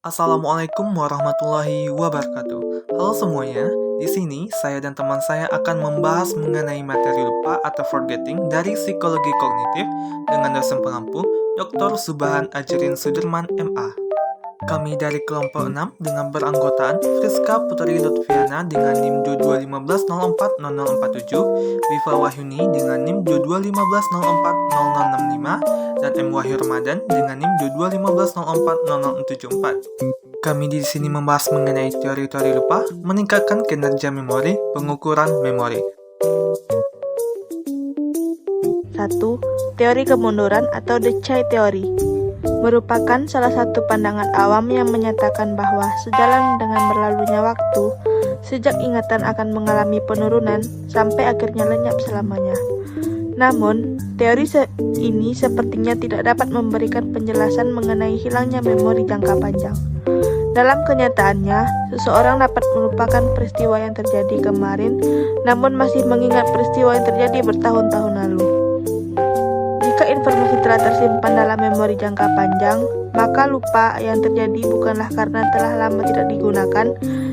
Assalamualaikum warahmatullahi wabarakatuh. Halo semuanya, di sini saya dan teman saya akan membahas mengenai materi lupa atau forgetting dari psikologi kognitif dengan dosen pengampu Dr. Subhan Ajrin Sudirman MA. Kami dari kelompok 6 dengan beranggotaan Friska Putri Lutfiana dengan NIM 2215040047, Viva Wahyuni dengan NIM 2215040065, dan M. Wahyu Ramadan dengan NIM 2215040074. Kami di sini membahas mengenai teori-teori lupa, meningkatkan kinerja memori, pengukuran memori. 1. Teori kemunduran atau The Chai Theory merupakan salah satu pandangan awam yang menyatakan bahwa sejalan dengan berlalunya waktu, sejak ingatan akan mengalami penurunan sampai akhirnya lenyap selamanya. Namun, teori ini sepertinya tidak dapat memberikan penjelasan mengenai hilangnya memori jangka panjang. Dalam kenyataannya, seseorang dapat melupakan peristiwa yang terjadi kemarin, namun masih mengingat peristiwa yang terjadi bertahun-tahun lalu. Jika informasi telah tersimpan dalam memori jangka panjang, maka lupa yang terjadi bukanlah karena telah lama tidak digunakan,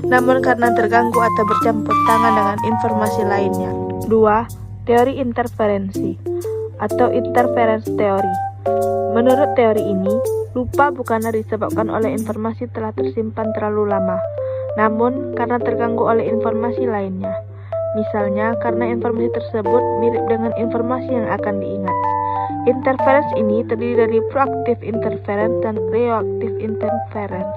namun karena terganggu atau bercampur tangan dengan informasi lainnya. 2. Teori interferensi atau interference theory. Menurut teori ini, lupa bukanlah disebabkan oleh informasi telah tersimpan terlalu lama, namun karena terganggu oleh informasi lainnya. Misalnya, karena informasi tersebut mirip dengan informasi yang akan diingat. Interference ini terdiri dari proaktif interference dan reaktif interference.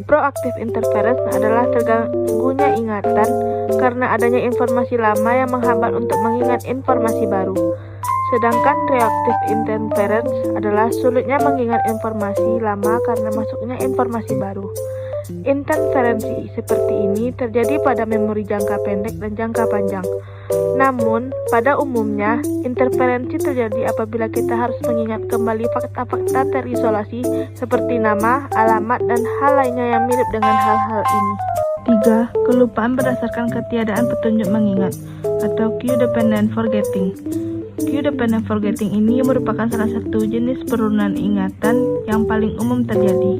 Proaktif interference adalah terganggunya ingatan karena adanya informasi lama yang menghambat untuk mengingat informasi baru. Sedangkan reaktif interference adalah sulitnya mengingat informasi lama karena masuknya informasi baru. Interferensi seperti ini terjadi pada memori jangka pendek dan jangka panjang. Namun, pada umumnya, interferensi terjadi apabila kita harus mengingat kembali fakta-fakta terisolasi seperti nama, alamat, dan hal lainnya yang mirip dengan hal-hal ini. 3. Kelupaan berdasarkan ketiadaan petunjuk mengingat atau cue-dependent forgetting. Cue-dependent forgetting ini merupakan salah satu jenis penurunan ingatan yang paling umum terjadi.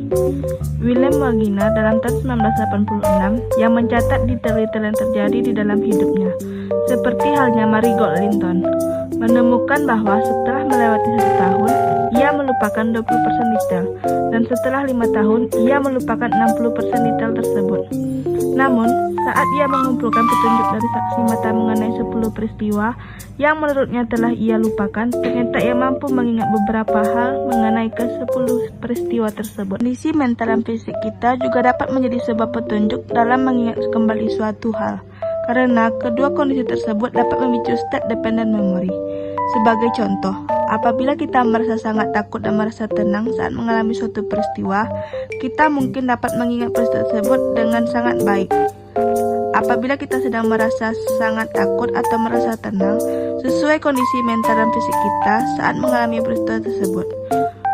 William Wagner dalam tahun 1986 yang mencatat detail-detail yang terjadi di dalam hidupnya, seperti halnya Marigold Linton, menemukan bahwa setelah melewati 1 tahun, ia melupakan 20% detail, dan setelah 5 tahun, ia melupakan 60% detail tersebut. Namun, saat ia mengumpulkan petunjuk dari saksi mata mengenai 10 peristiwa yang menurutnya telah ia lupakan, ternyata ia mampu mengingat beberapa hal mengenai ke-10 peristiwa tersebut. Kondisi mental dan fisik kita juga dapat menjadi sebuah petunjuk dalam mengingat kembali suatu hal, karena kedua kondisi tersebut dapat memicu state dependent memory. Sebagai contoh, apabila kita merasa sangat takut dan merasa tenang saat mengalami suatu peristiwa, kita mungkin dapat mengingat peristiwa tersebut dengan sangat baik. Apabila kita sedang merasa sangat takut atau merasa tenang, sesuai kondisi mental dan fisik kita saat mengalami peristiwa tersebut.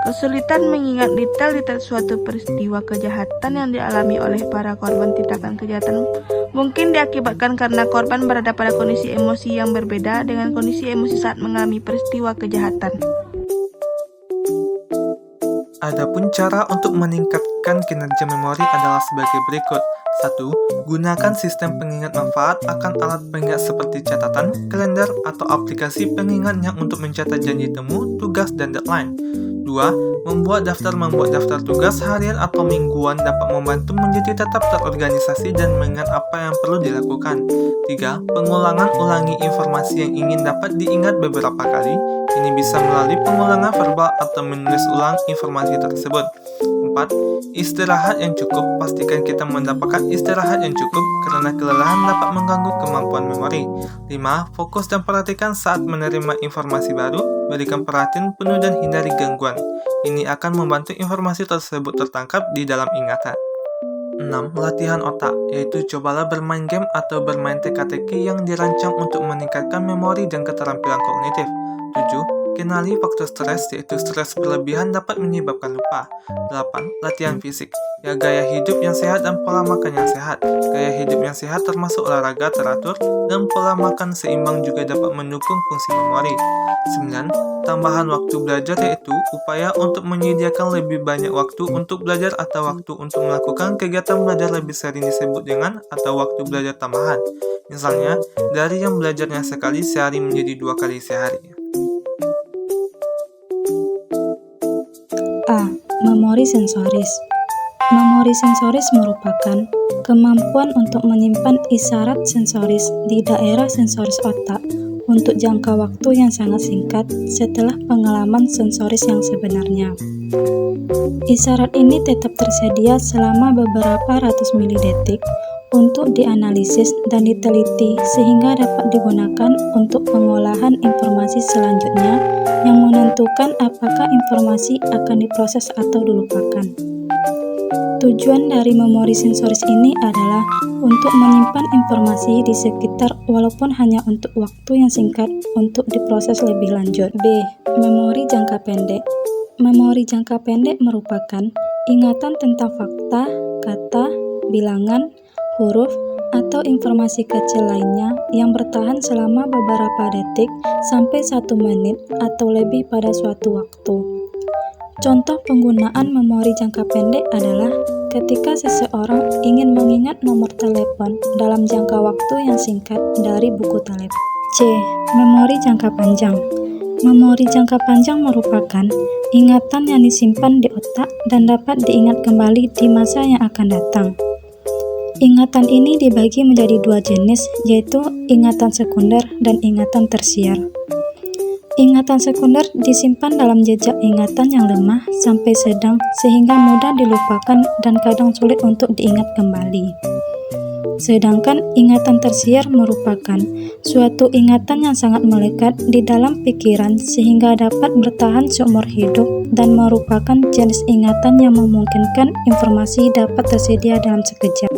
Kesulitan mengingat detail-detail suatu peristiwa kejahatan yang dialami oleh para korban tindakan kejahatan mungkin diakibatkan karena korban berada pada kondisi emosi yang berbeda dengan kondisi emosi saat mengalami peristiwa kejahatan. Adapun cara untuk meningkatkan kinerja memori adalah sebagai berikut. 1. Gunakan sistem pengingat manfaat akan alat pengingat seperti catatan, kalender, atau aplikasi pengingatnya untuk mencatat janji temu, tugas, dan deadline. 2. Membuat daftar tugas harian atau mingguan dapat membantu menjadi tetap terorganisasi dan mengingat apa yang perlu dilakukan. 3. Pengulangan ulangi informasi yang ingin dapat diingat beberapa kali. Ini bisa melalui pengulangan verbal atau menulis ulang informasi tersebut. 4. Istirahat yang cukup. Pastikan kita mendapatkan istirahat yang cukup karena kelelahan dapat mengganggu kemampuan memori. 5. Fokus dan perhatikan saat menerima informasi baru. Berikan perhatian penuh dan hindari gangguan. Ini akan membantu informasi tersebut tertangkap di dalam ingatan. 6. Latihan otak, yaitu cobalah bermain game atau bermain teka-teki yang dirancang untuk meningkatkan memori dan keterampilan kognitif. 7. Kenali faktor stres, yaitu stres berlebihan dapat menyebabkan lupa. 8. Latihan fisik. Ya, gaya hidup yang sehat dan pola makan yang sehat. Gaya hidup yang sehat termasuk olahraga teratur dan pola makan seimbang juga dapat mendukung fungsi memori. 9. Tambahan waktu belajar, yaitu upaya untuk menyediakan lebih banyak waktu untuk belajar atau waktu untuk melakukan kegiatan belajar lebih sering disebut dengan atau waktu belajar tambahan. Misalnya, dari yang belajarnya sekali sehari menjadi 2 kali sehari. A. Memori sensoris. Memori sensoris merupakan kemampuan untuk menyimpan isyarat sensoris di daerah sensoris otak untuk jangka waktu yang sangat singkat setelah pengalaman sensoris yang sebenarnya. Isyarat ini tetap tersedia selama beberapa ratus milidetik untuk dianalisis dan diteliti sehingga dapat digunakan untuk pengolahan informasi selanjutnya yang menentukan apakah informasi akan diproses atau dilupakan. Tujuan dari memori sensoris ini adalah untuk menyimpan informasi di sekitar walaupun hanya untuk waktu yang singkat untuk diproses lebih lanjut. B. Memori jangka pendek. Memori jangka pendek merupakan ingatan tentang fakta, kata, bilangan, huruf, atau informasi kecil lainnya yang bertahan selama beberapa detik sampai 1 menit atau lebih pada suatu waktu. Contoh penggunaan memori jangka pendek adalah ketika seseorang ingin mengingat nomor telepon dalam jangka waktu yang singkat dari buku telepon. C. Memori jangka panjang. Memori jangka panjang merupakan ingatan yang disimpan di otak dan dapat diingat kembali di masa yang akan datang. Ingatan ini dibagi menjadi 2 jenis, yaitu ingatan sekunder dan ingatan tersier. Ingatan sekunder disimpan dalam jejak ingatan yang lemah sampai sedang sehingga mudah dilupakan dan kadang sulit untuk diingat kembali. Sedangkan ingatan tersier merupakan suatu ingatan yang sangat melekat di dalam pikiran sehingga dapat bertahan seumur hidup dan merupakan jenis ingatan yang memungkinkan informasi dapat tersedia dalam sekejap.